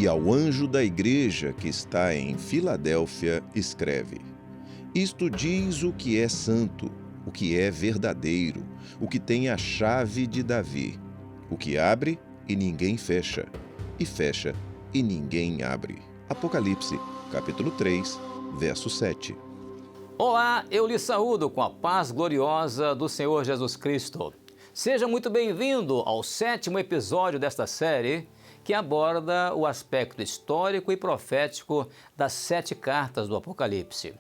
E ao anjo da igreja que está em Filadélfia, escreve: Isto diz o que é santo, o que é verdadeiro, o que tem a chave de Davi, o que abre e ninguém fecha, e fecha e ninguém abre. Apocalipse, capítulo 3, verso 7. Olá, eu lhe saúdo com a paz gloriosa do Senhor Jesus Cristo. Seja muito bem-vindo ao 7º episódio desta série, que aborda o aspecto histórico e profético das 7 cartas do Apocalipse.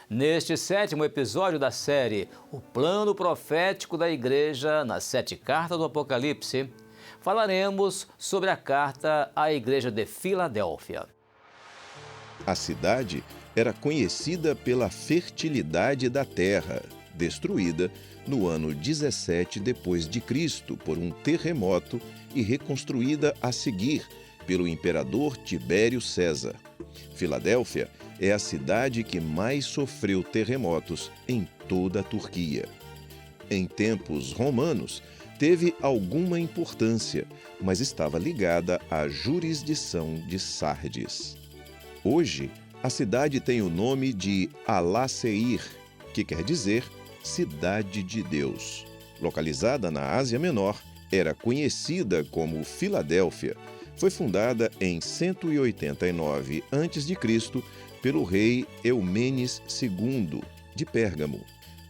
Neste 7º episódio da série, o plano profético da igreja nas 7 cartas do Apocalipse, falaremos sobre a carta à igreja de Filadélfia. A cidade era conhecida pela fertilidade da terra, destruída no ano 17 depois de Cristo por um terremoto e reconstruída a seguir pelo imperador Tibério César. Filadélfia é a cidade que mais sofreu terremotos em toda a Turquia. Em tempos romanos, teve alguma importância, mas estava ligada à jurisdição de Sardes. Hoje, a cidade tem o nome de Alasseir, que quer dizer Cidade de Deus. Localizada na Ásia Menor, era conhecida como Filadélfia. Foi fundada em 189 a.C. pelo rei Eumenes II, de Pérgamo.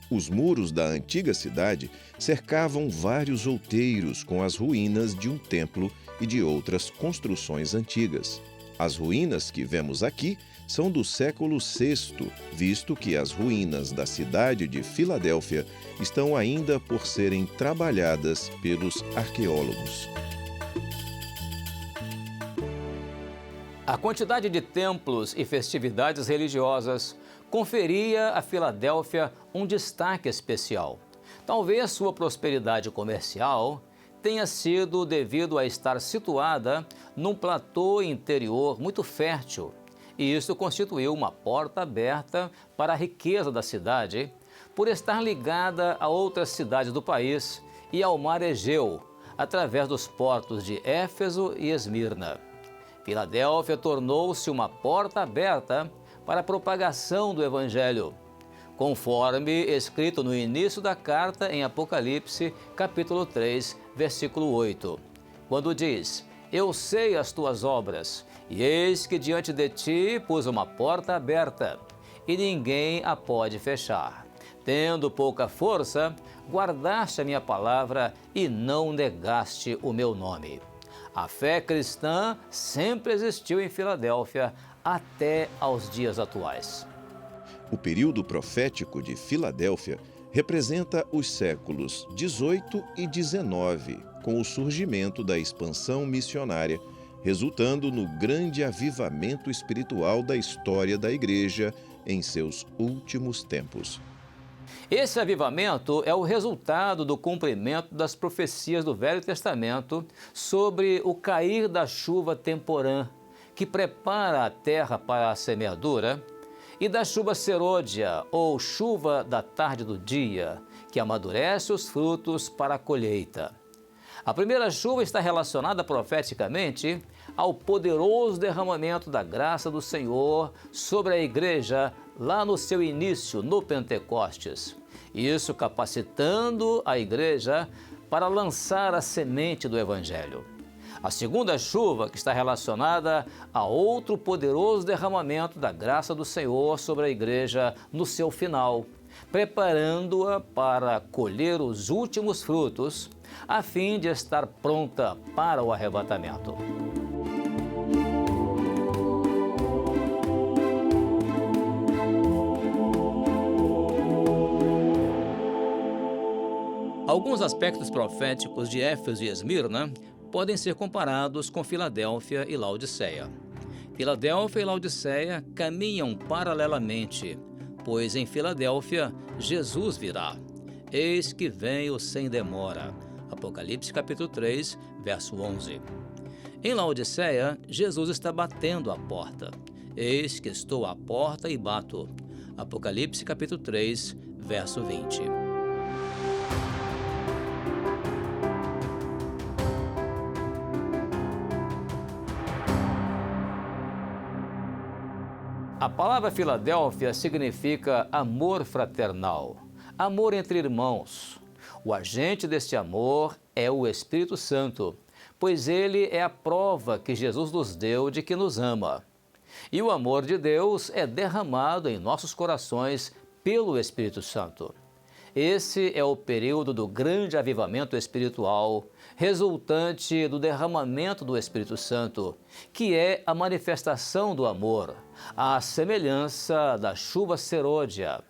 Os muros da antiga cidade cercavam vários outeiros com as ruínas de um templo e de outras construções antigas. As ruínas que vemos aqui são do século VI, visto que as ruínas da cidade de Filadélfia estão ainda por serem trabalhadas pelos arqueólogos. A quantidade de templos e festividades religiosas conferia a Filadélfia um destaque especial. Talvez sua prosperidade comercial tenha sido devido a estar situada num platô interior muito fértil, e isso constituiu uma porta aberta para a riqueza da cidade, por estar ligada a outras cidades do país e ao mar Egeu, através dos portos de Éfeso e Esmirna. Filadélfia tornou-se uma porta aberta para a propagação do Evangelho, conforme escrito no início da carta em Apocalipse, capítulo 3, versículo 8, quando diz: Eu sei as tuas obras, e eis que diante de ti pus uma porta aberta, e ninguém a pode fechar. Tendo pouca força, guardaste a minha palavra e não negaste o meu nome. A fé cristã sempre existiu em Filadélfia até aos dias atuais. O período profético de Filadélfia representa os séculos 18 e 19, com o surgimento da expansão missionária, resultando no grande avivamento espiritual da história da Igreja em seus últimos tempos. Esse avivamento é o resultado do cumprimento das profecias do Velho Testamento sobre o cair da chuva temporã, que prepara a terra para a semeadura, e da chuva serôdia, ou chuva da tarde do dia, que amadurece os frutos para a colheita. A primeira chuva está relacionada profeticamente ao poderoso derramamento da graça do Senhor sobre a igreja lá no seu início, no Pentecostes. Isso capacitando a igreja para lançar a semente do Evangelho. A segunda chuva, que está relacionada a outro poderoso derramamento da graça do Senhor sobre a igreja no seu final, preparando-a para colher os últimos frutos, a fim de estar pronta para o arrebatamento. Alguns aspectos proféticos de Éfeso e Esmirna podem ser comparados com Filadélfia e Laodiceia. Filadélfia e Laodiceia caminham paralelamente, pois em Filadélfia Jesus virá. Eis que venho sem demora. Apocalipse capítulo 3, verso 11. Em Laodiceia, Jesus está batendo à porta. Eis que estou à porta e bato. Apocalipse capítulo 3, verso 20. A palavra Filadélfia significa amor fraternal, amor entre irmãos. O agente deste amor é o Espírito Santo, pois ele é a prova que Jesus nos deu de que nos ama. E o amor de Deus é derramado em nossos corações pelo Espírito Santo. Esse é o período do grande avivamento espiritual, resultante do derramamento do Espírito Santo, que é a manifestação do amor, à semelhança da chuva serôdia.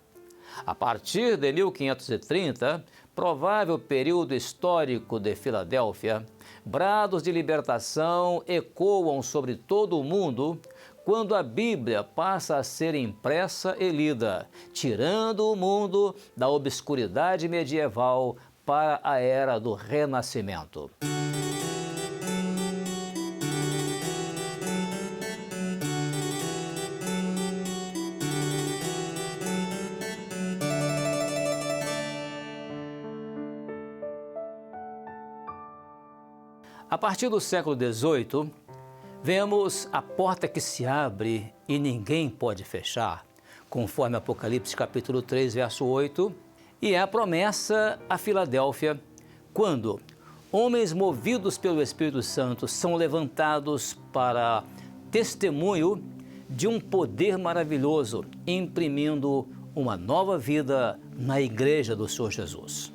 A partir de 1530, provável período histórico de Filadélfia, brados de libertação ecoam sobre todo o mundo quando a Bíblia passa a ser impressa e lida, tirando o mundo da obscuridade medieval para a era do Renascimento. A partir do século XVIII, vemos a porta que se abre e ninguém pode fechar, conforme Apocalipse capítulo 3, verso 8, e é a promessa a Filadélfia, quando homens movidos pelo Espírito Santo são levantados para testemunho de um poder maravilhoso, imprimindo uma nova vida na Igreja do Senhor Jesus.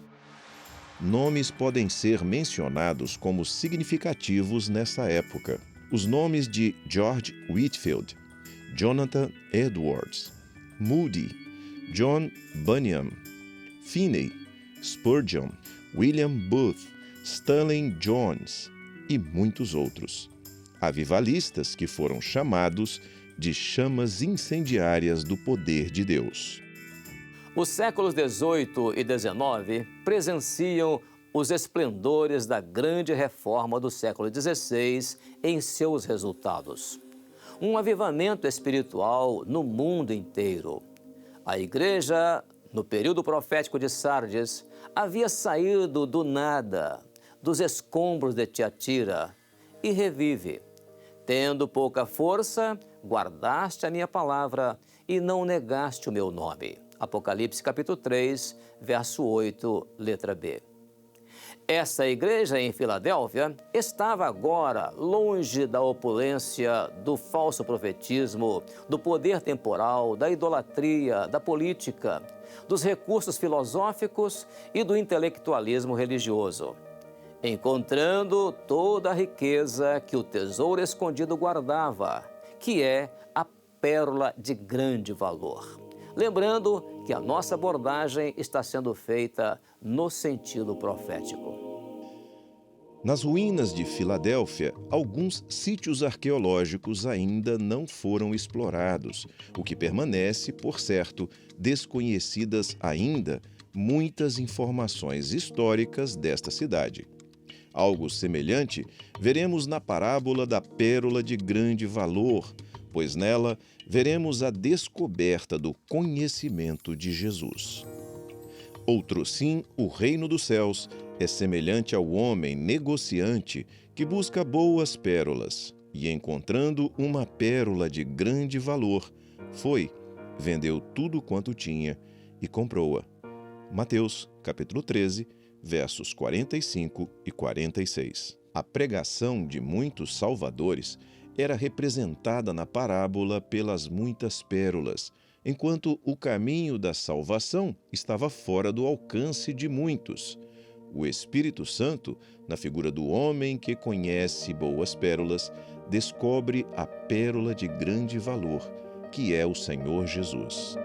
Nomes podem ser mencionados como significativos nessa época. Os nomes de George Whitefield, Jonathan Edwards, Moody, John Bunyan, Finney, Spurgeon, William Booth, Stanley Jones e muitos outros. Avivalistas que foram chamados de chamas incendiárias do poder de Deus. Os séculos XVIII e XIX presenciam os esplendores da grande reforma do século XVI em seus resultados. Um avivamento espiritual no mundo inteiro. A igreja, no período profético de Sardes, havia saído do nada, dos escombros de Tiatira, e revive. Tendo pouca força, guardaste a minha palavra e não negaste o meu nome. Apocalipse capítulo 3, verso 8, letra B. Essa igreja em Filadélfia estava agora longe da opulência, do falso profetismo, do poder temporal, da idolatria, da política, dos recursos filosóficos e do intelectualismo religioso, encontrando toda a riqueza que o tesouro escondido guardava, que é a pérola de grande valor. Lembrando que a nossa abordagem está sendo feita no sentido profético. Nas ruínas de Filadélfia, alguns sítios arqueológicos ainda não foram explorados, o que permanece, por certo, desconhecidas ainda muitas informações históricas desta cidade. Algo semelhante veremos na parábola da pérola de grande valor, pois nela veremos a descoberta do conhecimento de Jesus. Outrosim, o reino dos céus é semelhante ao homem negociante que busca boas pérolas, e encontrando uma pérola de grande valor, foi, vendeu tudo quanto tinha e comprou-a. Mateus, capítulo 13, versos 45 e 46. A pregação de muitos salvadores era representada na parábola pelas muitas pérolas, enquanto o caminho da salvação estava fora do alcance de muitos. O Espírito Santo, na figura do homem que conhece boas pérolas, descobre a pérola de grande valor, que é o Senhor Jesus.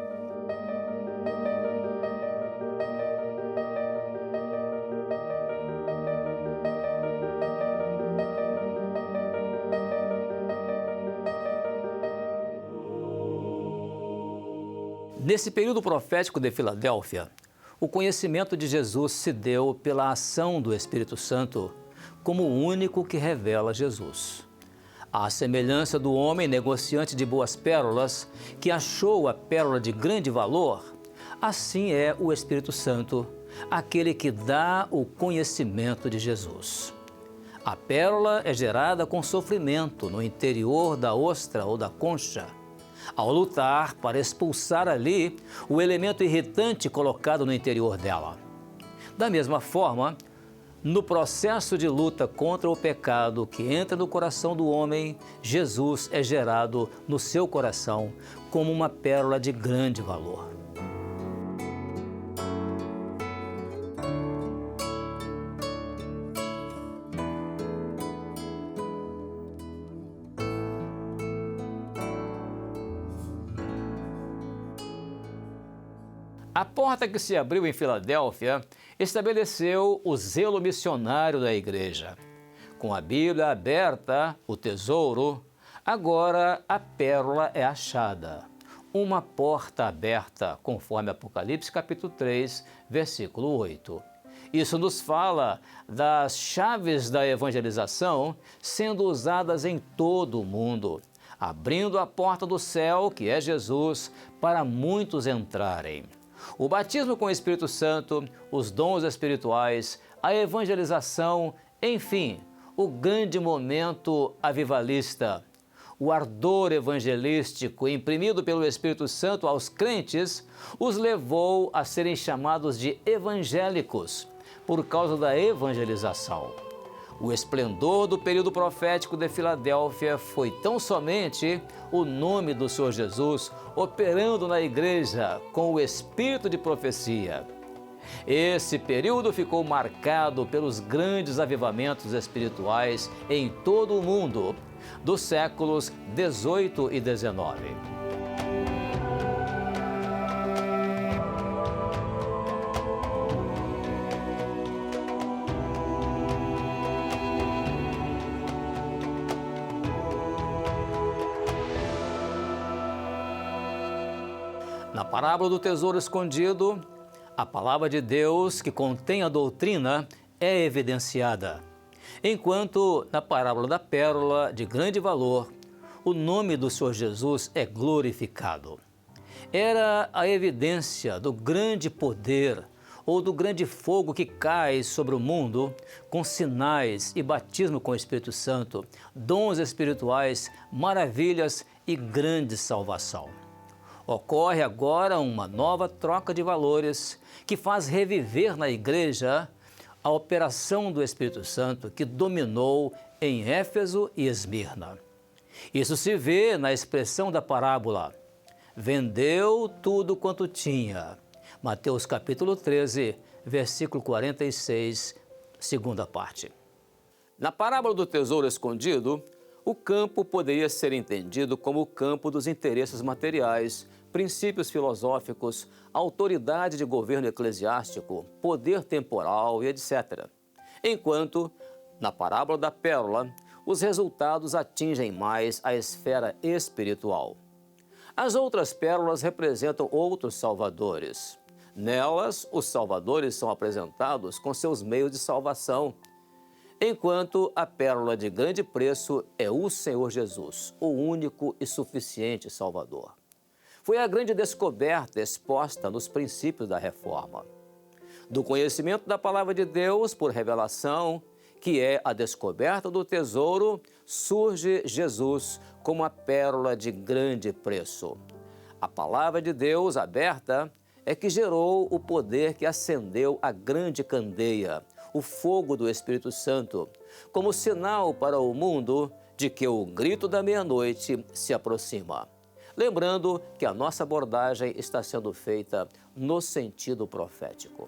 Nesse período profético de Filadélfia, o conhecimento de Jesus se deu pela ação do Espírito Santo como o único que revela Jesus. À semelhança do homem negociante de boas pérolas, que achou a pérola de grande valor, assim é o Espírito Santo, aquele que dá o conhecimento de Jesus. A pérola é gerada com sofrimento no interior da ostra ou da concha. ao lutar para expulsar ali o elemento irritante colocado no interior dela. Da mesma forma, no processo de luta contra o pecado que entra no coração do homem, Jesus é gerado no seu coração como uma pérola de grande valor. A porta que se abriu em Filadélfia estabeleceu o zelo missionário da igreja. Com a Bíblia aberta, o tesouro, agora a pérola é achada. Uma porta aberta, conforme Apocalipse capítulo 3, versículo 8. Isso nos fala das chaves da evangelização sendo usadas em todo o mundo, abrindo a porta do céu, que é Jesus, para muitos entrarem. O batismo com o Espírito Santo, os dons espirituais, a evangelização, enfim, o grande momento avivalista, o ardor evangelístico imprimido pelo Espírito Santo aos crentes, os levou a serem chamados de evangélicos por causa da evangelização. O esplendor do período profético de Filadélfia foi tão somente o nome do Senhor Jesus operando na igreja com o espírito de profecia. Esse período ficou marcado pelos grandes avivamentos espirituais em todo o mundo, dos séculos 18 e 19. Na parábola do tesouro escondido, a palavra de Deus que contém a doutrina é evidenciada, enquanto na parábola da pérola de grande valor, o nome do Senhor Jesus é glorificado. Era a evidência do grande poder ou do grande fogo que cai sobre o mundo, com sinais e batismo com o Espírito Santo, dons espirituais, maravilhas e grande salvação. Ocorre agora uma nova troca de valores que faz reviver na igreja a operação do Espírito Santo que dominou em Éfeso e Esmirna. Isso se vê na expressão da parábola: vendeu tudo quanto tinha. Mateus capítulo 13, versículo 46, segunda parte. Na parábola do tesouro escondido, o campo poderia ser entendido como o campo dos interesses materiais, princípios filosóficos, autoridade de governo eclesiástico, poder temporal e etc. Enquanto, na parábola da pérola, os resultados atingem mais a esfera espiritual. As outras pérolas representam outros salvadores. Nelas, os salvadores são apresentados com seus meios de salvação, enquanto a pérola de grande preço é o Senhor Jesus, o único e suficiente Salvador. Foi a grande descoberta exposta nos princípios da reforma. Do conhecimento da palavra de Deus por revelação, que é a descoberta do tesouro, surge Jesus como a pérola de grande preço. A palavra de Deus aberta é que gerou o poder que acendeu a grande candeia, o fogo do Espírito Santo, como sinal para o mundo de que o grito da meia-noite se aproxima. Lembrando que a nossa abordagem está sendo feita no sentido profético.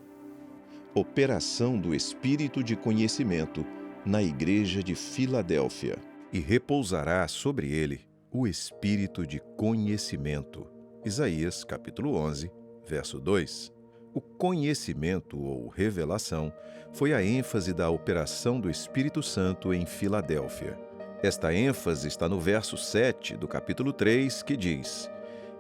Operação do Espírito de Conhecimento na Igreja de Filadélfia. E repousará sobre ele o Espírito de Conhecimento. Isaías, capítulo 11, verso 2. O conhecimento ou revelação foi a ênfase da operação do Espírito Santo em Filadélfia. Esta ênfase está no verso 7 do capítulo 3, que diz: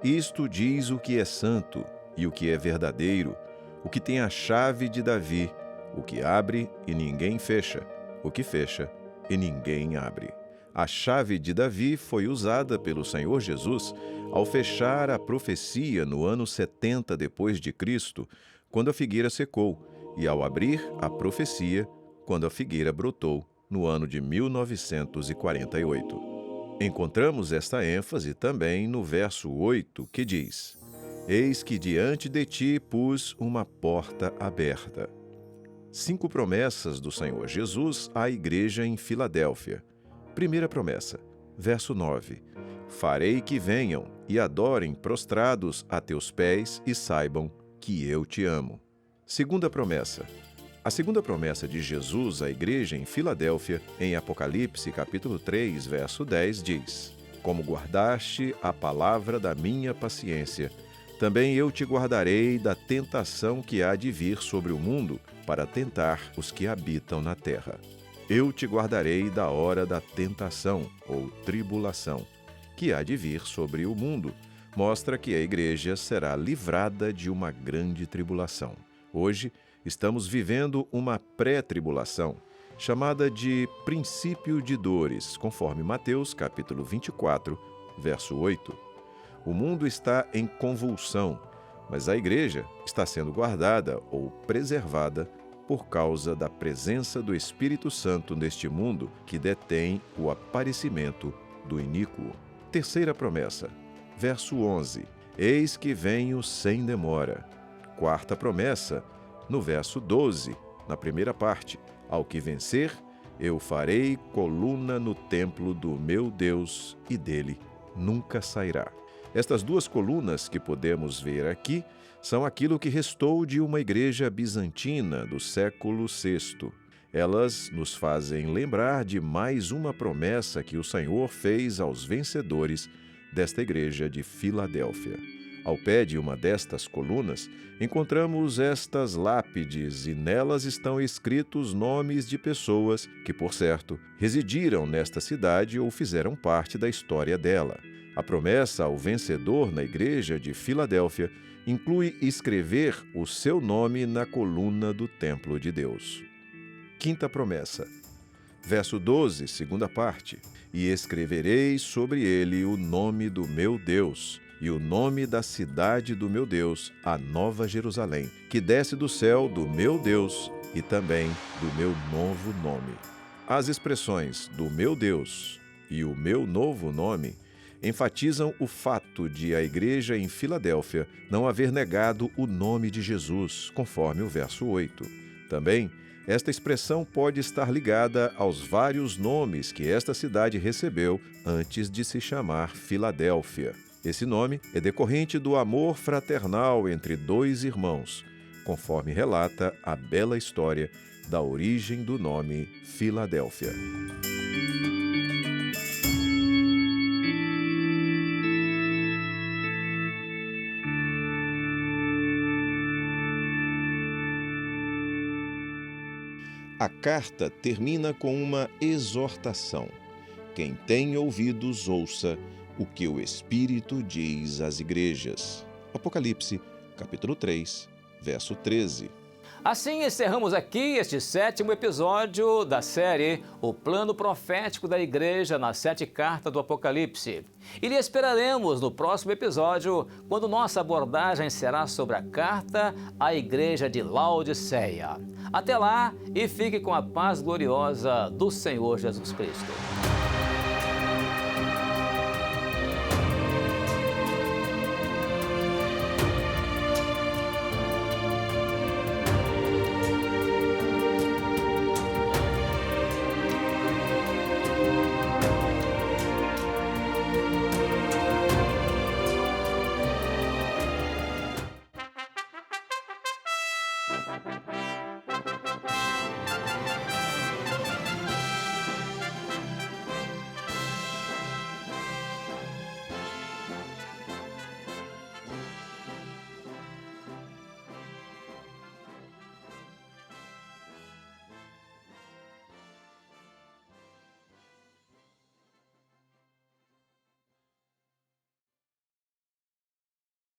Isto diz o que é santo e o que é verdadeiro, o que tem a chave de Davi, o que abre e ninguém fecha, o que fecha e ninguém abre. A chave de Davi foi usada pelo Senhor Jesus ao fechar a profecia no ano 70 depois de Cristo, quando a figueira secou, e ao abrir a profecia, quando a figueira brotou, no ano de 1948. Encontramos esta ênfase também no verso 8, que diz: Eis que diante de ti pus uma porta aberta. 5 promessas do Senhor Jesus à igreja em Filadélfia. Primeira promessa, verso 9: Farei que venham e adorem prostrados a teus pés e saibam que eu te amo. Segunda promessa. A segunda promessa de Jesus à igreja em Filadélfia, em Apocalipse capítulo 3, verso 10, diz: Como guardaste a palavra da minha paciência, também eu te guardarei da tentação que há de vir sobre o mundo para tentar os que habitam na terra. Eu te guardarei da hora da tentação, ou tribulação, que há de vir sobre o mundo. Mostra que a igreja será livrada de uma grande tribulação. Hoje, estamos vivendo uma pré-tribulação, chamada de princípio de dores, conforme Mateus capítulo 24, verso 8. O mundo está em convulsão, mas a igreja está sendo guardada ou preservada por causa da presença do Espírito Santo neste mundo que detém o aparecimento do iníquo. Terceira promessa, verso 11: Eis que venho sem demora. Quarta promessa, no verso 12, na primeira parte: Ao que vencer, eu farei coluna no templo do meu Deus e dele nunca sairá. Estas 2 colunas que podemos ver aqui são aquilo que restou de uma igreja bizantina do século VI. Elas nos fazem lembrar de mais uma promessa que o Senhor fez aos vencedores desta igreja de Filadélfia. Ao pé de uma destas colunas, encontramos estas lápides e nelas estão escritos nomes de pessoas que, por certo, residiram nesta cidade ou fizeram parte da história dela. A promessa ao vencedor na igreja de Filadélfia inclui escrever o seu nome na coluna do templo de Deus. Quinta promessa, verso 12, segunda parte: E escreverei sobre ele o nome do meu Deus e o nome da cidade do meu Deus, a Nova Jerusalém, que desce do céu do meu Deus e também do meu novo nome. As expressões do meu Deus e o meu novo nome enfatizam o fato de a igreja em Filadélfia não haver negado o nome de Jesus, conforme o verso 8. Também, esta expressão pode estar ligada aos vários nomes que esta cidade recebeu antes de se chamar Filadélfia. Esse nome é decorrente do amor fraternal entre 2 irmãos, conforme relata a bela história da origem do nome Filadélfia. A carta termina com uma exortação. Quem tem ouvidos, ouça o que o Espírito diz às igrejas. Apocalipse, capítulo 3, verso 13. Assim encerramos aqui este 7º episódio da série O Plano Profético da Igreja nas 7 Cartas do Apocalipse. E lhe esperaremos no próximo episódio, quando nossa abordagem será sobre a carta à Igreja de Laodiceia. Até lá e fique com a paz gloriosa do Senhor Jesus Cristo.